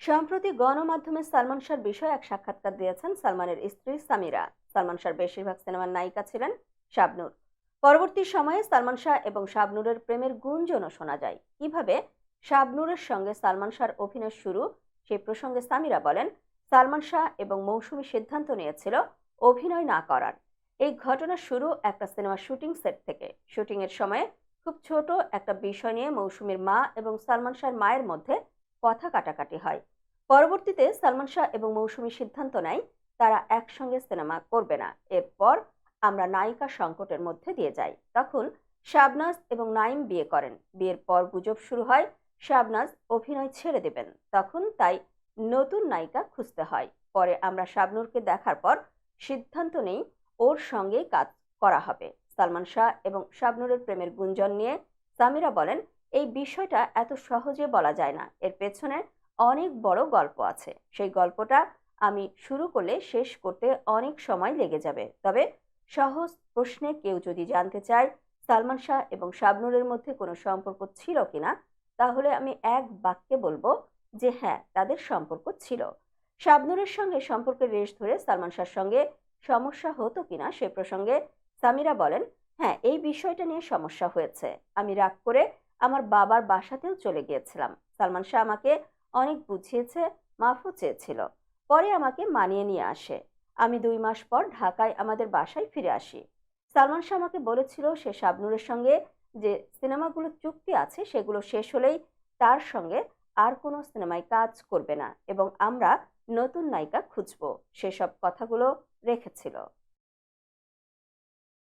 সম্প্রতি গণমাধ্যমে সালমান শাহর বিষয়ে এক সাক্ষাৎকার দিয়েছেন সালমানের স্ত্রী সামিরা। সালমান শাহর বেশিরভাগ সিনেমার নায়িকা ছিলেন শাবনূর। পরবর্তী সময়ে সালমান শাহ এবং শাবনূরের প্রেমের গুঞ্জনও শোনা যায়। কিভাবে শাবনূরের সঙ্গে সালমান শাহর অভিনয় শুরু, সেই প্রসঙ্গে সামিরা বলেন, সালমান শাহ এবং মৌসুমী সিদ্ধান্ত নিয়েছিল অভিনয় না করার। এই ঘটনা শুরু একটা সিনেমার শুটিং সেট থেকে। শুটিং এর সময় খুব ছোট একটা বিষয় নিয়ে মৌসুমীর মা এবং সালমান শাহর মায়ের মধ্যে কথা কাটাকাটি হয়। পরবর্তীতে সালমান শাহ এবং মৌসুমী সিদ্ধান্ত নেয় তারা একসঙ্গে সিনেমা করবে না। এরপর আমরা নায়িকা সংকটের মধ্যে দিয়ে যাই। তখন শাবনাজ এবং নাইম বিয়ে করেন। বিয়ের পর গুজব শুরু হয় শাবনাজ অভিনয় ছেড়ে দেবেন। তখন তাই নতুন নায়িকা খুঁজতে হয়। পরে আমরা শাবনূরকে দেখার পর সিদ্ধান্ত নেই ওর সঙ্গেই কাজ করা হবে। সালমান শাহ এবং শাবনূরের প্রেমের গুঞ্জন নিয়ে সামিরা বলেন, এই বিষয়টা এত সহজে বলা যায় না। এর পেছনে অনেক বড় গল্প আছে। সেই গল্পটা আমি শুরু করলে শেষ করতে অনেক সময় লেগে যাবে। তবে সহজ প্রশ্নে কেউ যদি জানতে চায় সালমান শাহ এবং শাবনূরের মধ্যে কোনো সম্পর্ক ছিল কিনা, তাহলে আমি এক বাক্যে বলবো যে হ্যাঁ, তাদের সম্পর্ক ছিল। শাবনূরের সঙ্গে সম্পর্কের রেশ ধরে সালমান শাহর সঙ্গে সমস্যা হতো কিনা সে প্রসঙ্গে সামিরা বলেন, হ্যাঁ, এই বিষয়টা নিয়ে সমস্যা হয়েছে। আমি রাগ করে আমার বাবার বাসাতেও চলে গিয়েছিলাম। সালমান শাহ আমাকে অনেক বুঝিয়েছে, মাফও চেয়েছিল। পরে আমাকে মানিয়ে নিয়ে আসে। আমি 2 মাস পর ঢাকায় আমাদের বাসায় ফিরে আসি। সালমান শাহ আমাকে বলেছিল সে শাবনূরের সঙ্গে যে সিনেমাগুলো চুক্তি আছে সেগুলো শেষ হলেই তার সঙ্গে আর কোনো সিনেমায় কাজ করবে না এবং আমরা নতুন নায়িকা খুঁজব। সেসব কথাগুলো রেখেছিল।